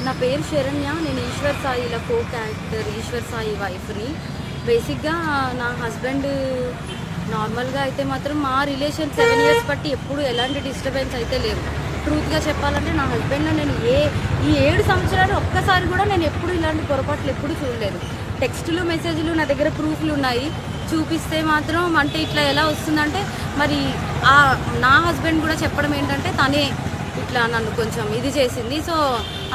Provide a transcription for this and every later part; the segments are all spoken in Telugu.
నా పేరు శరణ్య. నేను ఈశ్వర్ సాయిలో కో క్యారెక్టర్ ఈశ్వర్ సాయి వైఫ్ని. బేసిక్గా నా హస్బెండ్ నార్మల్గా అయితే మాత్రం మా రిలేషన్ 7 years బట్టి ఎప్పుడు ఎలాంటి డిస్టర్బెన్స్ అయితే లేవు. ట్రూత్గా చెప్పాలంటే నా హస్బెండ్లో నేను ఈ 7 సంవత్సరాలు ఒక్కసారి కూడా నేను ఎప్పుడు ఇలాంటి పొరపాట్లు ఎప్పుడు చూడలేదు. టెక్స్టులు మెసేజ్లు నా దగ్గర ప్రూఫ్లు ఉన్నాయి. చూపిస్తే మాత్రం అంటే ఇట్లా ఎలా వస్తుందంటే మరి నా హస్బెండ్ కూడా చెప్పడం ఏంటంటే తనే ఇట్లా నన్ను కొంచెం ఇది చేసింది. సో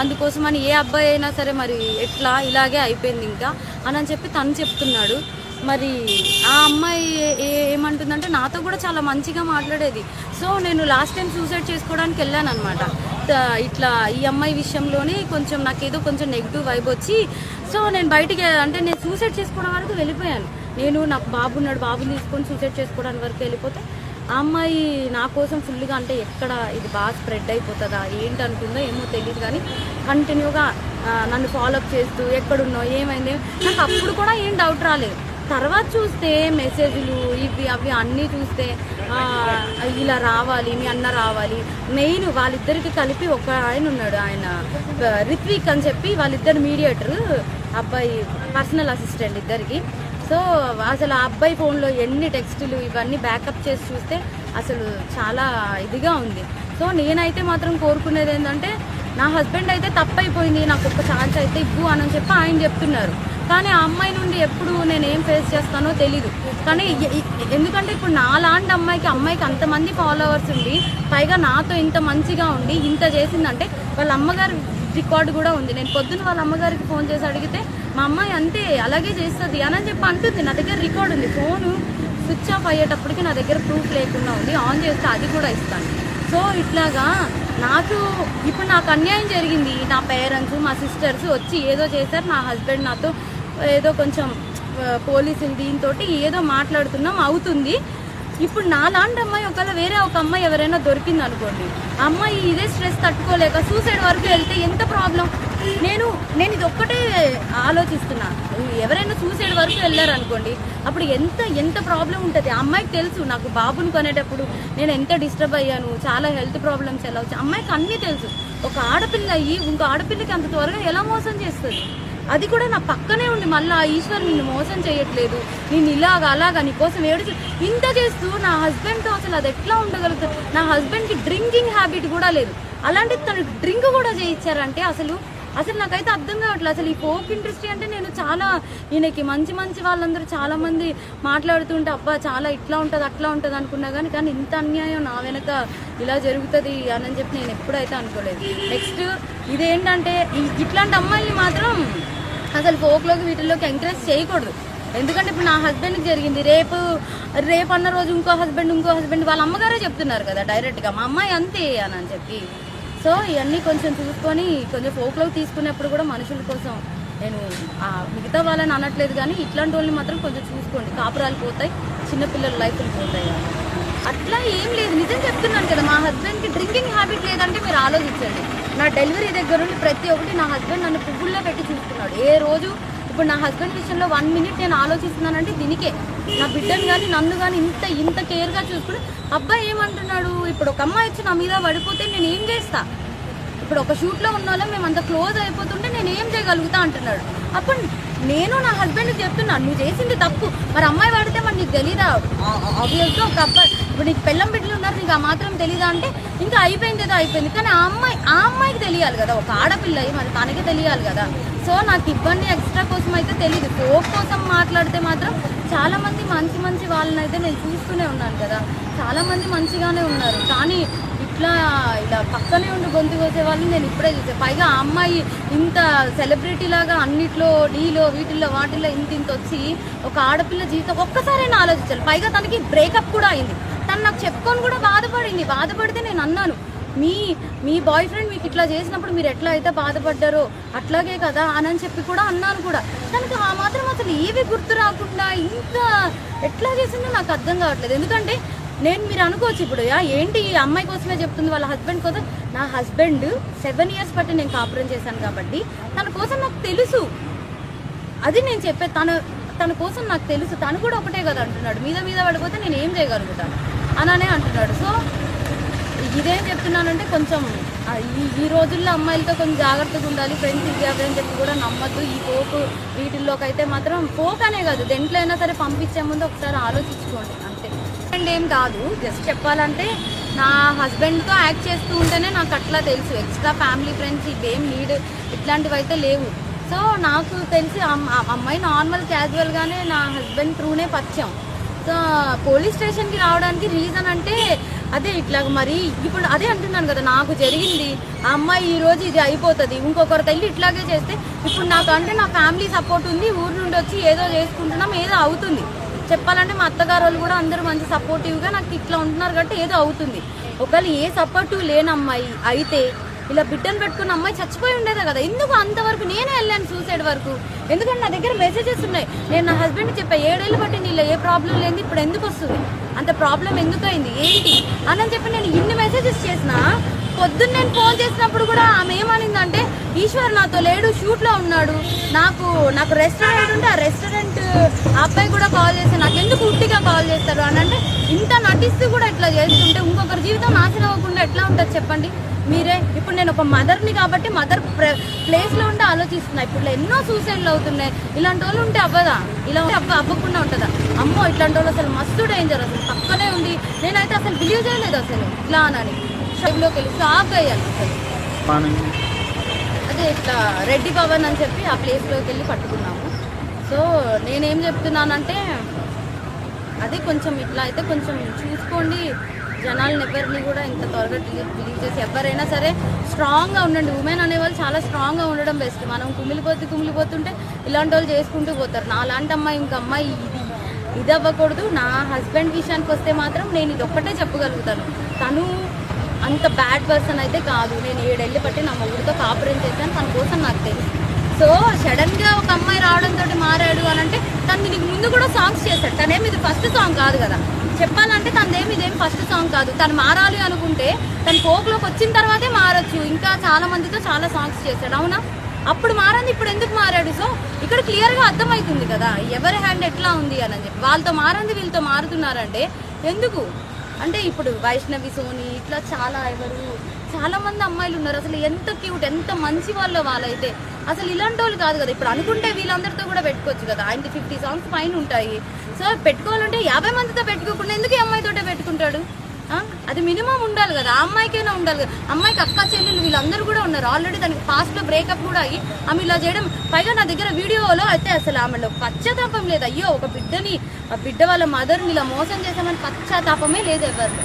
అందుకోసమని ఏ అబ్బాయి అయినా సరే మరి ఎట్లా ఇలాగే అయిపోయింది ఇంకా అని చెప్పి తను చెప్తున్నాడు. మరి ఆ అమ్మాయి ఏమంటుందంటే నాతో కూడా చాలా మంచిగా మాట్లాడేది. సో నేను లాస్ట్ టైం సూసైడ్ చేసుకోవడానికి వెళ్ళాను అనమాట. ఇట్లా ఈ అమ్మాయి విషయంలోనే కొంచెం నాకేదో కొంచెం నెగిటివ్ వైబ్ వచ్చి సో నేను బయటికి అంటే నేను సూసైడ్ చేసుకోవడం వరకు వెళ్ళిపోయాను. నేను నాకు బాబు ఉన్నాడు, బాబుని తీసుకొని సూసైడ్ చేసుకోవడానికి వరకు వెళ్ళిపోతే ఆ అమ్మాయి నా కోసం ఫుల్గా అంటే ఎక్కడ ఇది బాగా స్ప్రెడ్ అయిపోతుందా ఏంటి అనుకుందో ఏమో తెలియదు కానీ కంటిన్యూగా నన్ను ఫాలోఅప్ చేస్తూ ఎక్కడున్నావు ఏమైంది నాకు అప్పుడు కూడా ఏం డౌట్ రాలేదు. తర్వాత చూస్తే మెసేజ్లు ఇవి అవి అన్నీ చూస్తే ఇలా రావాలి, మీ అన్న రావాలి. మెయిన్ వాళ్ళిద్దరికి కలిపి ఒక ఆయన ఉన్నాడు, ఆయన రిత్విక్ అని చెప్పి వాళ్ళిద్దరు మీడియేటర్, అబ్బాయి పర్సనల్ అసిస్టెంట్ ఇద్దరికి. సో అసలు ఆ అబ్బాయి ఫోన్లో ఎన్ని టెక్స్టులు ఇవన్నీ బ్యాకప్ చేసి చూస్తే అసలు చాలా ఇదిగా ఉంది. సో నేనైతే మాత్రం కోరుకునేది ఏంటంటే నా హస్బెండ్ అయితే తప్పైపోయింది, నాకు ఒక ఛాన్స్ అయితే ఇవ్వు అని చెప్పి ఆయన చెప్తున్నారు. కానీ ఆ అమ్మాయి నుండి ఎప్పుడు నేను ఏం ఫేస్ చేస్తానో తెలీదు. కానీ ఎందుకంటే ఇప్పుడు నాలాంటి అమ్మాయికి అంతమంది ఫాలోవర్స్ ఉండి పైగా నాతో ఇంత మంచిగా ఉండి ఇంత చేసిందంటే వాళ్ళ అమ్మగారు రికార్డు కూడా ఉంది. నేను పొద్దున్న వాళ్ళ అమ్మగారికి ఫోన్ చేసి అడిగితే మా అమ్మాయి అంతే అలాగే చేస్తుంది అని చెప్పి అంటుంది. నా దగ్గర రికార్డు ఉంది. ఫోను స్విచ్ ఆఫ్ అయ్యేటప్పటికి నా దగ్గర ప్రూఫ్ లేకుండా ఉంది. ఆన్ చేస్తే అది కూడా ఇస్తాను. సో ఇట్లాగా ఇప్పుడు నాకు అన్యాయం జరిగింది. నా పేరెంట్స్ మా సిస్టర్స్ వచ్చి ఏదో చేశారు. నా హస్బెండ్ నాతో ఏదో కొంచెం పోలీసులు దీంతో ఏదో మాట్లాడుతున్నాం అవుతుంది. ఇప్పుడు నాలాంటి అమ్మాయి ఒకవేళ వేరే ఒక అమ్మాయి ఎవరైనా దొరికింది అనుకోండి, ఆ అమ్మాయి ఇదే స్ట్రెస్ తట్టుకోలేక సూసైడ్ వరకు వెళ్తే ఎంత ప్రాబ్లం. నేను ఇది ఒక్కటే ఆలోచిస్తున్నా. ఎవరైనా సూసైడ్ వరకు వెళ్ళారు అనుకోండి అప్పుడు ఎంత ప్రాబ్లం ఉంటుంది. ఆ అమ్మాయికి తెలుసు నాకు బాబుని కొనేటప్పుడు నేను ఎంత డిస్టర్బ్ అయ్యాను, చాలా హెల్త్ ప్రాబ్లమ్స్ ఎలా వచ్చాయి అమ్మాయికి అన్నీ తెలుసు. ఒక ఆడపిల్ల అయ్యి ఇంకో ఆడపిల్లకి అంత త్వరగా ఎలా మోసం చేస్తుంది. అది కూడా నా పక్కనే ఉండి మళ్ళీ ఈశ్వర్ నిన్ను మోసం చేయట్లేదు, నేను అలాగా నీకోసం ఏడుచు ఇంత చేస్తూ నా హస్బెండ్తో అసలు అది ఎట్లా ఉండగలుగుతుంది. నా హస్బెండ్కి డ్రింకింగ్ హ్యాబిట్ కూడా లేదు, అలాంటిది తను డ్రింక్ కూడా చేయించారంటే అసలు నాకైతే అర్థం కావట్లేదు. అసలు ఈ ఫోక్ ఇండస్ట్రీ అంటే నేను చాలా ఈయనకి మంచి వాళ్ళందరూ చాలామంది మాట్లాడుతుంటే అబ్బా చాలా ఇట్లా ఉంటుంది అట్లా ఉంటుంది అనుకున్నా కానీ ఇంత అన్యాయం నా వెనక ఇలా జరుగుతుంది అని చెప్పి నేను ఎప్పుడైతే అనుకోలేదు. నెక్స్ట్ ఇదేంటంటే ఇట్లాంటి అమ్మాయిని మాత్రం అసలు ఫోక్లోకి వీటిల్లోకి ఎంకరేజ్ చేయకూడదు. ఎందుకంటే ఇప్పుడు నా హస్బెండ్కి జరిగింది, రేపు అన్న రోజు ఇంకో హస్బెండ్ వాళ్ళ అమ్మగారే చెప్తున్నారు కదా డైరెక్ట్గా మా అమ్మాయి అంతే అని చెప్పి. సో ఇవన్నీ కొంచెం చూసుకొని కొంచెం ఫోక్లోకి తీసుకునేప్పుడు కూడా మనుషుల కోసం నేను మిగతా వాళ్ళని అనట్లేదు కానీ ఇట్లాంటి వాళ్ళని మాత్రం కొంచెం చూసుకోండి. కాపురాలు పోతాయి, చిన్నపిల్లల లైఫ్లు పోతాయి. అట్లా ఏం లేదు, నిజం చెప్తున్నాను కదా. మా హస్బెండ్కి డ్రింకింగ్ హ్యాబిట్ లేదంటే మీరు ఆలోచించండి. నా డెలివరీ దగ్గర నుండి ప్రతి ఒక్కటి నా హస్బెండ్ నన్ను పువ్వుల్లో పెట్టి చూసుకున్నాడు. ఏ రోజు ఇప్పుడు నా హస్బెండ్ విషయంలో 1 minute నేను ఆలోచిస్తున్నానంటే దీనికే. నా బిడ్డను కానీ నన్ను కానీ ఇంత కేర్గా చూసుకుని అబ్బాయి ఏమంటున్నాడు, ఇప్పుడు ఒక అమ్మాయి వచ్చి నా మీద పడిపోతే నేను ఏం చేస్తా, ఇప్పుడు ఒక షూట్లో ఉన్న వాళ్ళం మేము అంత క్లోజ్ అయిపోతుంటే నేను ఏం చేయగలుగుతా అంటున్నాడు. అప్పుడు నేను నా హస్బెండ్కి చెప్తున్నాను నువ్వు చేసింది తప్పు, మరి అమ్మాయి పడితే మరి నీకు తెలీదా, ఆబ్వియస్గా ఒక అబ్బాయి ఇప్పుడు నీకు పెళ్ళం బిడ్డలు ఉన్నారు నీకు ఆ మాత్రం తెలీదా అంటే ఇంకా అయిపోయింది ఏదో అయిపోయింది. కానీ ఆ అమ్మాయికి తెలియాలి కదా, ఒక ఆడపిల్ల మరి తనకి తెలియాలి కదా. సో నాకు ఇబ్బంది ఎక్స్ట్రా కోసం అయితే తెలీదు. కోప్ కోసం మాట్లాడితే మాత్రం చాలామంది మంచి వాళ్ళని అయితే నేను చూస్తూనే ఉన్నాను కదా, చాలామంది మంచిగానే ఉన్నారు. కానీ ఇలా పక్కనే ఉండి గొంతు కోసే వాళ్ళని నేను ఇప్పుడే చూసాను. పైగా ఆ అమ్మాయి ఇంత సెలబ్రిటీ లాగా అన్నిట్లో డీలో వీటిల్లో వాటిల్లో ఇంత వచ్చి ఒక ఆడపిల్ల జీవితం ఒక్కసారైనా ఆలోచించాలి. పైగా తనకి బ్రేకప్ కూడా అయింది. తను నాకు చెప్పుకొని కూడా బాధపడితే నేను అన్నాను మీ బాయ్ ఫ్రెండ్ మీకు ఇట్లా చేసినప్పుడు మీరు ఎట్లా అయితే బాధపడ్డారో అట్లాగే కదా అని చెప్పి కూడా అన్నాను కూడా. తనకి ఆ మాత్రం అసలు ఏవి గుర్తు రాకుండా ఇంత ఎట్లా చేసిందో నాకు అర్థం కావట్లేదు. ఎందుకంటే మీరు అనుకోవచ్చు ఇప్పుడు ఏంటి ఈ అమ్మాయి కోసమే చెప్తుంది వాళ్ళ హస్బెండ్ కోసం. నా హస్బెండ్ 7 years బట్టి నేను కాపురం చేశాను కాబట్టి తన కోసం నాకు తెలుసు. అది నేను చెప్పే తన కోసం నాకు తెలుసు. తను కూడా ఒకటే కదా అంటున్నాడు, మీద పడిపోతే నేను ఏం చేయగలుగుతాను అననే అంటున్నాడు. సో ఇదేం చెప్తున్నానంటే కొంచెం ఈ రోజుల్లో అమ్మాయిలతో కొంచెం జాగ్రత్తగా ఉండాలి. ఫ్రెండ్స్ ఇది అవి అని చెప్పి కూడా నమ్మద్దు. ఈ ఫోక్ వీటిల్లోకి అయితే మాత్రం ఫోక్ అనే కాదు, దేంట్లో అయినా సరే పంపించే ముందు ఒకసారి ఆలోచించుకోండి అంతే. అండ్ ఏం కాదు, జస్ట్ చెప్పాలంటే నా హస్బెండ్తో యాక్ట్ చేస్తూ ఉంటేనే నాకు అట్లా తెలుసు. ఎక్స్ట్రా ఫ్యామిలీ ఫ్రెండ్స్ ఇవేం నీడ్ ఇట్లాంటివి అయితే లేవు. సో నాకు తెలిసి అమ్మాయి నార్మల్ క్యాజువల్గానే నా హస్బెండ్ త్రూనే పరిచయం. సో పోలీస్ స్టేషన్కి రావడానికి రీజన్ అంటే అదే ఇట్లా మరి ఇప్పుడు అదే అంటున్నాను కదా, నాకు జరిగింది ఆ అమ్మాయి ఈరోజు ఇది అయిపోతుంది, ఇంకొకరి తల్లి ఇట్లాగే చేస్తే ఇప్పుడు నాకు అంటే నా ఫ్యామిలీ సపోర్ట్ ఉంది, ఊరు నుండి వచ్చి ఏదో చేసుకుంటున్నాం, ఏదో అవుతుంది. చెప్పాలంటే మా అత్తగారు వాళ్ళు కూడా అందరూ మంచి సపోర్టివ్గా నాకు ఇట్లా ఉంటున్నారు కాబట్టి ఏదో అవుతుంది. ఒకవేళ ఏ సపోర్టివ్ లేని అమ్మాయి అయితే ఇలా బిడ్డను పెట్టుకున్న అమ్మాయి చచ్చిపోయి ఉండేదే కదా. ఎందుకు అంతవరకు నేనే వెళ్ళాను సూసైడ్ వరకు? ఎందుకంటే నా దగ్గర మెసేజెస్ ఉన్నాయి. నేను నా హస్బెండ్కి చెప్పా 7 ఏళ్ళు బట్టి నీళ్ళు ఏ ప్రాబ్లం లేదు, ఇప్పుడు ఎందుకు వస్తుంది, అంత ప్రాబ్లం ఎందుకు అయింది ఏంటి అని చెప్పి నేను ఇన్ని మెసేజెస్ చేసిన. పొద్దున్న నేను ఫోన్ చేసినప్పుడు కూడా ఆమె ఏమనిందంటే, ఈశ్వర్ నాతో లేడు, షూట్లో ఉన్నాడు, నాకు రెస్టారెంట్ ఉంటే ఆ రెస్టారెంట్ అబ్బాయి కూడా కాల్ చేస్తే నాకు ఎందుకు ఉట్టిగా కాల్ చేస్తారు అని అంటే, ఇంత నటిస్తూ కూడా ఇట్లా చేస్తుంటే ఇంకొకరి జీవితం నాశనం అవ్వకుండా ఎట్లా ఉంటుంది చెప్పండి మీరే. ఇప్పుడు నేను ఒక మదర్ని కాబట్టి మదర్ ప్లేస్లో ఉంటే ఆలోచిస్తున్నా. ఇప్పుడు ఎన్నో సూసైడ్లు అవుతున్నాయి. ఇలాంటి వాళ్ళు ఉంటే అవ్వదా? ఇలా ఉంటే అవ్వకుండా ఉంటుందా? అమ్మో ఇట్లాంటి వాళ్ళు అసలు మస్తు డేంజర్, అసలు పక్కనే ఉంది. నేనైతే అసలు బిలీవ్ చేయలేదు అసలు ఇట్లా అని. షైబ్లోకి వెళ్ళి షాక్ అయ్యాను అసలు. అదే ఇట్లా రెడ్డి భవన్ అని చెప్పి ఆ ప్లేస్లోకి వెళ్ళి పట్టుకున్నాము. సో నేనేం చెప్తున్నానంటే అదే కొంచెం ఇట్లా అయితే కొంచెం చూసుకోండి. జనాలను ఎవరిని కూడా ఇంత త్వరగా బిలీవ్ చేసి ఎవరైనా సరే స్ట్రాంగ్గా ఉండండి. ఉమెన్ అనేవాళ్ళు చాలా స్ట్రాంగ్గా ఉండడం బెస్ట్. మనం కుమిలిపోతుంటే ఇలాంటి వాళ్ళు చేసుకుంటూ పోతారు. నా లాంటి అమ్మాయి ఇంక అమ్మాయి ఇది అవ్వకూడదు. నా హస్బెండ్ విషయానికి వస్తే మాత్రం నేను ఇది ఒక్కటే చెప్పగలుగుతాను, తను అంత బ్యాడ్ పర్సన్ అయితే కాదు. నేను 7 ఏళ్ళు బట్టి నా మొగుడితో కాపురం చేశాను, తన కోసం నాకు తెలుసు. సో సడన్గా ఒక అమ్మాయి రావడంతో మారాడు అని అంటే, తను దీనికి ముందు కూడా సాంగ్స్ చేశాడు. తనేమి ఇది ఫస్ట్ సాంగ్ కాదు కదా చెప్పాలంటే, ఇదేం ఫస్ట్ సాంగ్ కాదు. తను మారాలి అనుకుంటే తను ఫోక్లోకి వచ్చిన తర్వాతే మారచ్చు. ఇంకా చాలా మందితో చాలా సాంగ్స్ చేశాడు, అవునా? అప్పుడు మారంది, ఇప్పుడు ఎందుకు మారాడు? సో ఇక్కడ క్లియర్గా అర్థమవుతుంది కదా ఎవరి హ్యాండ్ ఎట్లా ఉంది అని చెప్పి. వాళ్ళతో మారంది వీళ్ళతో మారుతున్నారంటే ఎందుకు అంటే, ఇప్పుడు వైష్ణవి, సోని ఇట్లా చాలా మంది అమ్మాయిలు ఉన్నారు. అసలు ఎంత క్యూట్, ఎంత మంచి వాళ్ళైతే అసలు ఇలాంటి వాళ్ళు కాదు కదా. ఇప్పుడు అనుకుంటే వీళ్ళందరితో కూడా పెట్టుకోవచ్చు కదా. ఆయనకి 50 సాంగ్స్ పైన ఉంటాయి. సో పెట్టుకోవాలంటే 50 మందితో పెట్టుకోకుండా ఎందుకు ఈ అమ్మాయితోటే పెట్టుకుంటాడు? అది మినిమం ఉండాలి కదా, ఆ అమ్మాయికైనా ఉండాలి కదా. అమ్మాయికి అక్క చెల్లెలు వీళ్ళందరూ కూడా ఉన్నారు. ఆల్రెడీ దానికి పాస్ట్లో బ్రేకప్ కూడా అయ్యి ఆమె ఇలా చేయడం, పైగా నా దగ్గర వీడియోలో అయితే అసలు ఆమెలో పశ్చాత్తాపం లేదు. అయ్యో ఒక బిడ్డ వాళ్ళ మదర్ని ఇలా మోసం చేశామని పశ్చాత్తాపమే లేదు ఎవరు.